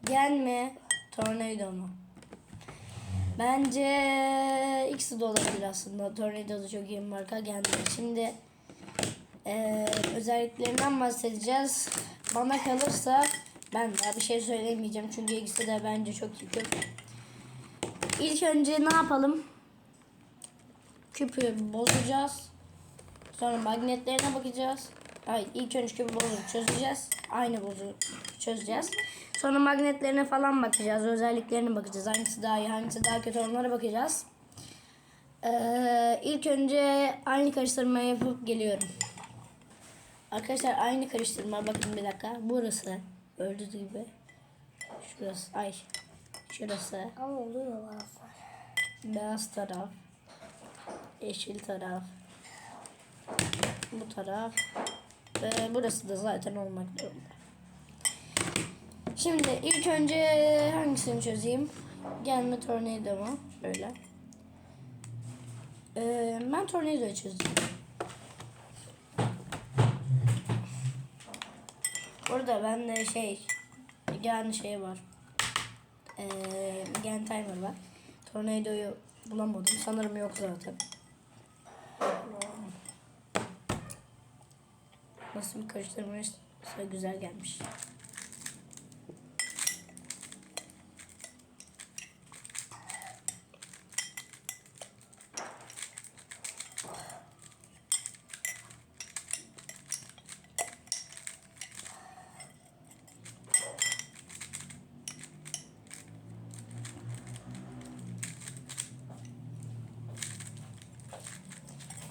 Gen mi? Tornado mu? Bence ikisi de olabilir aslında. Tornado da çok iyi bir marka. Gen de. Şimdi özelliklerinden bahsedeceğiz. Bana kalırsa ben daha bir şey söylemeyeceğim. Çünkü ikisi de bence çok iyi. İlk önce ne yapalım? Küpü bozacağız. Sonra magnetlerine bakacağız. Hayır, ilk önce küpü bozup çözeceğiz. Aynı bozu çözeceğiz. Sonra magnetlerine falan bakacağız. Özelliklerine bakacağız. Hangisi daha iyi, hangisi daha kötü, onlara bakacağız. İlk önce aynı karıştırmayı yapıp geliyorum. Arkadaşlar aynı karıştırma. Bakın bir dakika. Burası. Gördüğünüz gibi. Şurası. Ay. Şurası. Ama oluyor bazen. Beyaz taraf. Yeşil taraf. Bu taraf. Ve burası da zaten olmak zorunda. Şimdi ilk önce hangisini çözeyim? Gelme tornado mu? Böyle. Ben tornado'yu çözeceğim. Burada bende gen şey var. Gen timer var. Tornado'yu bulamadım. Sanırım yok zaten. Nasıl bir karıştırmaysa güzel gelmiş.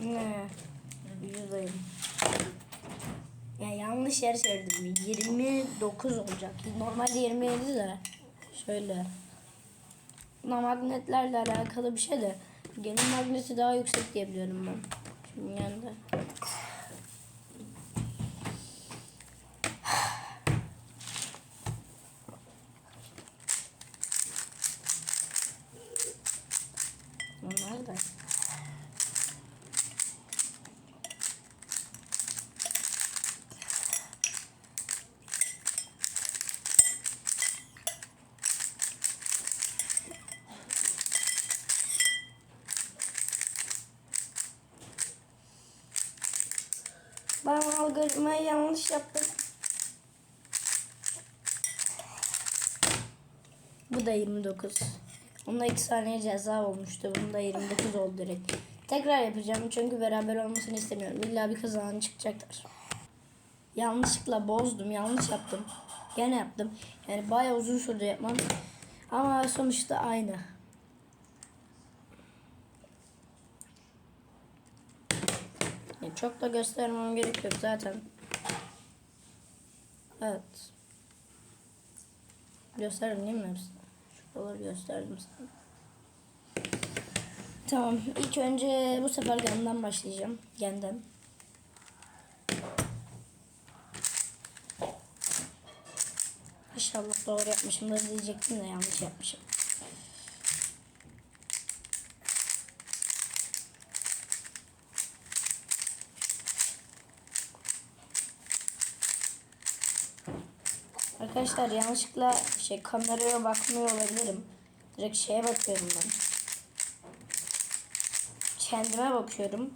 Ne? Yüzeyim. Ya yanlış yer çevirdim. 29 olacak. Normalde 27 de. Şöyle. Buna magnetlerle alakalı bir şey de. Genin magneti daha yüksek diye biliyorum ben. Şimdi yanında. Onlar da. Ben algoritmayı yanlış yaptım. Bu da 29. Bunda 2 saniye ceza olmuştu. Bunda 29 oldu direkt. Tekrar yapacağım çünkü beraber olmasını istemiyorum. İlla bir kazanan çıkacaklar. Yanlışlıkla bozdum. Yanlış yaptım. Gene yaptım. Yani bayağı uzun sürdü yapmam. Ama sonuçta aynı. Yani çok da göstermem gerek yok zaten. Evet. Gösterdim değil mi hepsini? Şuraları gösterdim sana. Tamam. İlk önce bu sefer genden başlayacağım. Genden. İnşallah doğru yapmışımdır diyecektim de yanlış yapmışım. Arkadaşlar yanlışlıkla kameraya bakmıyor olabilirim. Direkt şeye bakıyorum ben. Kendime bakıyorum.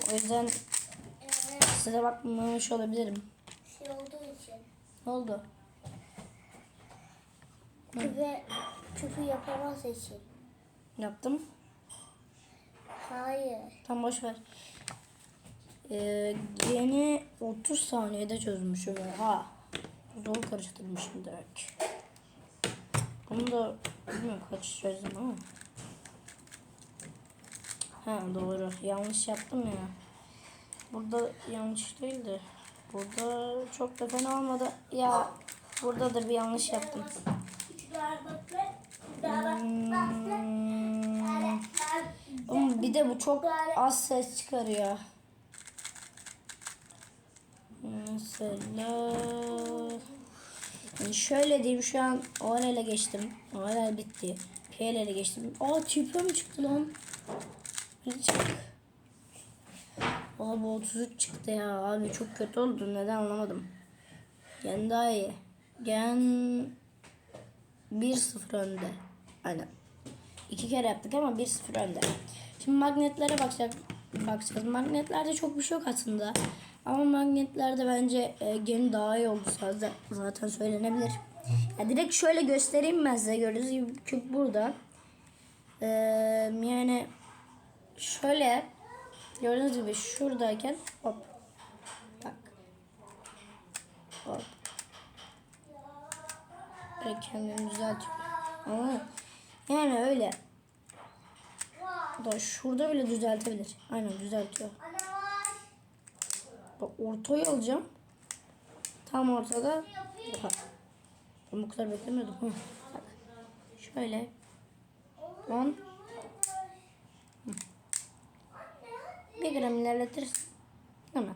O yüzden size bakmamış olabilirim. Şey olduğu için. Ne oldu? Küpü yapamaz için. Yaptım. Hayır. Tam boş ver. Yeni 30 saniyede çözmüşüm. Oha. Zor karıştırmışım direkt. Bunu da bilmiyorum kaç çözdüm ama. Ha doğru. Yanlış yaptım ya. Burada yanlış değildi. Burada çok da fena olmadı. Ya burada da bir yanlış yaptım. Ama bir de bu çok az ses çıkarıyor. Mesela yani şöyle diyeyim, şu an OL'e geçtim. OL bitti. PL'e geçtim. Aa tüpü mü çıktı lan? Bir çık. Abi 33 çıktı ya. Abi çok kötü oldu. Neden anlamadım. Yani daha iyi. Gen 1-0 önde. Aynen. 2 kere yaptık ama 1-0 önde. Şimdi magnetlere bakacağız. Magnetlerde çok bir şey yok aslında. Ama magnetlerde bence Gen daha iyi oldu zaten söylenebilir. Ya direkt şöyle göstereyim ben size, gördüğünüz gibi küp burada. Yani şöyle gördüğünüz gibi şuradayken hop bak hop böyle kendini düzeltiyor. Ama yani öyle da şurada bile düzeltebilir. Aynen düzeltiyor. Bak ortayı alacağım. Tam ortada. Bak. Ben bu kadar beklemiyordum. Bak. Şöyle. 10. 1 gram ilerletir. Hemen.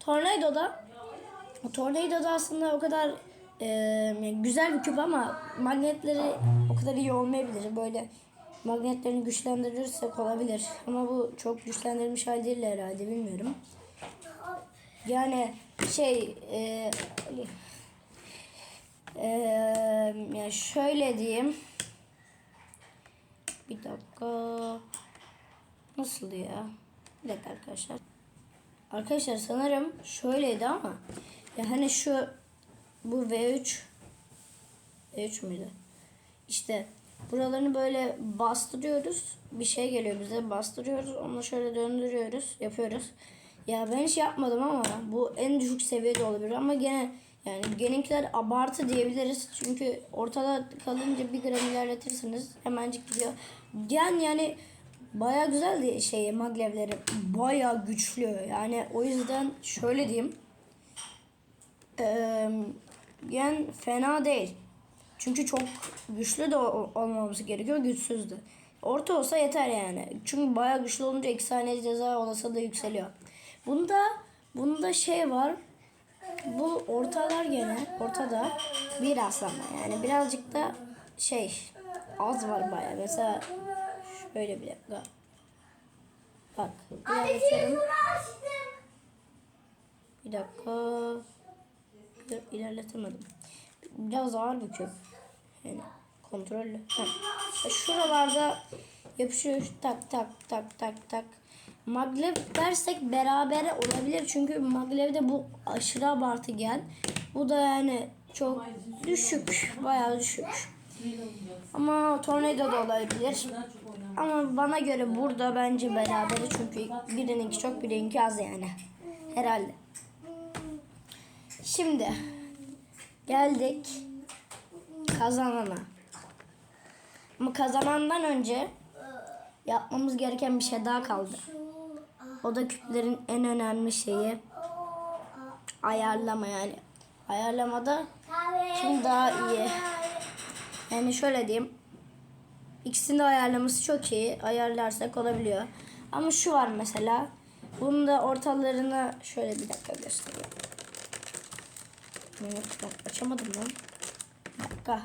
Tornado'da aslında o kadar yani güzel bir küp ama magnetleri o kadar iyi olmayabilir. Böyle magnetlerini güçlendirirsek olabilir. Ama bu çok güçlendirilmiş hal değil herhalde, bilmiyorum. Yani yani şöyle diyeyim. Bir dakika. Nasıl ya? Bir dakika arkadaşlar. Arkadaşlar sanırım şöyleydi ama ya hani bu V3 müydü? İşte buralarını böyle bastırıyoruz. Bir şey geliyor bize. Bastırıyoruz. Onu şöyle döndürüyoruz. Yapıyoruz. Ya ben hiç yapmadım ama bu en düşük seviyede olabilir. Ama gene yani genekiler abartı diyebiliriz. Çünkü ortada kalınca 1 gram ilerletirsiniz. Hemencik gidiyor. Yani baya güzel maglevleri. Baya güçlü. Yani o yüzden şöyle diyeyim. Yani fena değil. Çünkü çok güçlü de olmamız gerekiyor. Güçsüz de. Orta olsa yeter yani. Çünkü bayağı güçlü olunca 2 saniye ceza olasılığı yükseliyor. Bunda şey var. Bu ortada bir aslında. Yani birazcık da az var bayağı. Mesela şöyle bir dakika. Bak. Bir dakika. İlerletemedim. Biraz ağır bir küp. Yani kontrollü. Şuralarda yapışıyor. Tak tak tak tak tak. Maglev dersek beraber olabilir. Çünkü maglevde bu aşırı abartı gel. Bu da yani çok düşük. Bayağı düşük. Ama tornado da olabilir. Ama bana göre burada bence beraberi. Çünkü birininki çok, birininki az yani. Herhalde. Şimdi geldik kazanana. Ama kazanandan önce yapmamız gereken bir şey daha kaldı. O da küplerin en önemli şeyi ayarlama yani. Ayarlamada kim daha iyi? Yani şöyle diyeyim. İkisini de ayarlaması çok iyi. Ayarlarsak olabiliyor. Ama şu var mesela. Bunun da ortalarını şöyle bir dakika göstereyim. Açamadım lan. Bir dakika.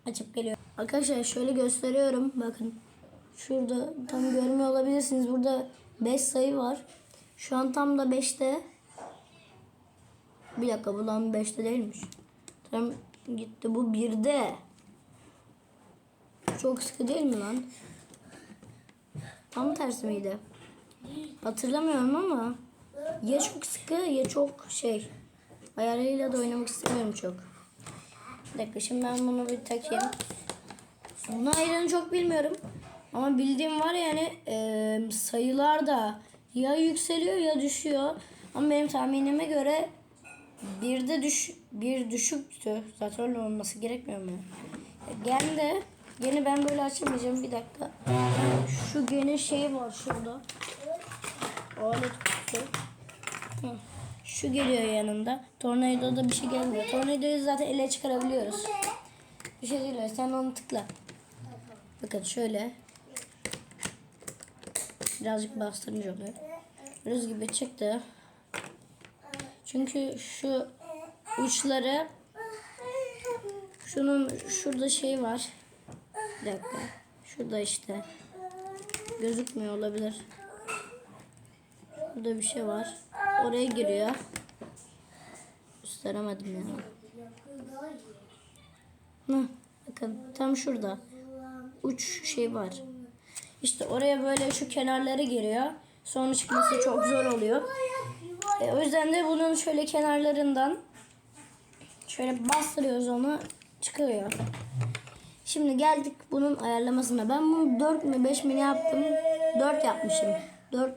Açıp geliyor. Arkadaşlar şöyle gösteriyorum. Bakın. Şurada tam görmüyor olabilirsiniz. Burada 5 sayı var. Şu an tam da 5'te. Bir dakika, bu lan 5'te değilmiş. Tam gitti, bu 1'de. Çok sıkı değil mi lan? Tam tersi miydi? Hatırlamıyorum ama ya çok sıkı ya çok ayarıyla da oynamak istemiyorum çok. Bir dakika, şimdi ben bunu bir takayım. Bunun ayarını çok bilmiyorum. Ama bildiğim var yani sayılar da ya yükseliyor ya düşüyor. Ama benim tahminime göre bir düşüktü. Zaten öyle olması gerekmiyor mu? Gene ben böyle açamayacağım, bir dakika. Şu gene var şurada. Alet kutusu. Şu geliyor yanında. Tornado'da bir şey gelmiyor. Tornado'yu zaten ele çıkarabiliyoruz. Bir şey değil, sen onu tıkla. Bakın şöyle. Birazcık bastırınca oluyor. Rüz gibi çıktı. Çünkü şu uçları, şurada var. Bir dakika. Şurada işte. Gözükmüyor olabilir. Burada bir şey var. Oraya giriyor. Gösteremedim ya. Hı, bakın tam şurada. Uç şey var. İşte oraya böyle şu kenarları giriyor. Sonra çıkması çok zor oluyor. O yüzden de bunun şöyle kenarlarından şöyle bastırıyoruz, onu çıkıyor. Şimdi geldik bunun ayarlamasına. Ben bunu 4 mü 5 mi ne yaptım? 4 yapmışım. 4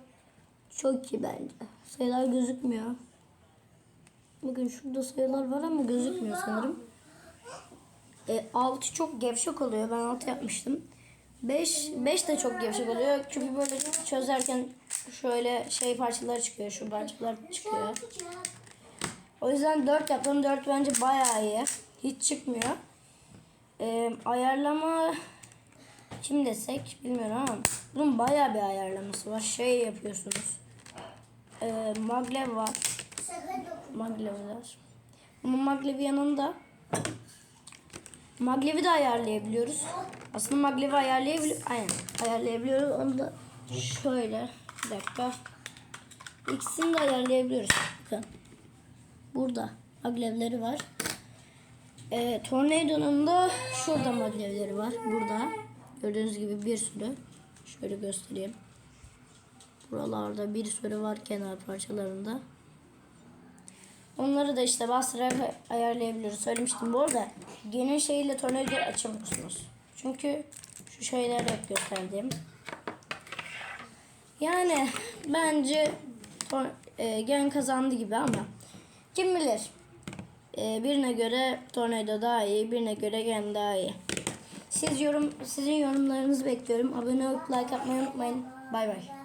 çok iyi bence. Sayılar gözükmüyor. Bakın şurada sayılar var ama gözükmüyor sanırım. 6 çok gevşek oluyor. Ben 6 yapmıştım. 5 de çok gevşek oluyor. Çünkü böyle çözerken şöyle şey parçalar çıkıyor. Şu parçalar çıkıyor. O yüzden 4 yaptım. 4 bence bayağı iyi. Hiç çıkmıyor. Ayarlama kim desek bilmiyorum ama bunun bayağı bir ayarlaması var. Şey yapıyorsunuz. Maglev var. Maglevler. Ama maglevi yanında maglevi de ayarlayabiliyoruz. Aslında maglevi ayarlayabiliyoruz. Onu da şöyle bir dakika. İkisini de ayarlayabiliyoruz. Bakın. Burada maglevleri var. Tornado'nun da şurada maglevleri var. Burada. Gördüğünüz gibi bir sürü. Şöyle göstereyim. Buralarda bir sürü var kenar parçalarında. Onları da işte bastırarak ayarlayabiliyoruz. Söylemiştim. Bu arada geniş şeyle tornadoyu açamıyorsunuz. Çünkü şu şeyleri hep gösterdim. Yani bence gen kazandı gibi ama kim bilir. Birine göre tornado daha iyi, birine göre gen daha iyi. Sizin yorumlarınızı bekliyorum. Abone olup like atmayı unutmayın. Bay bay.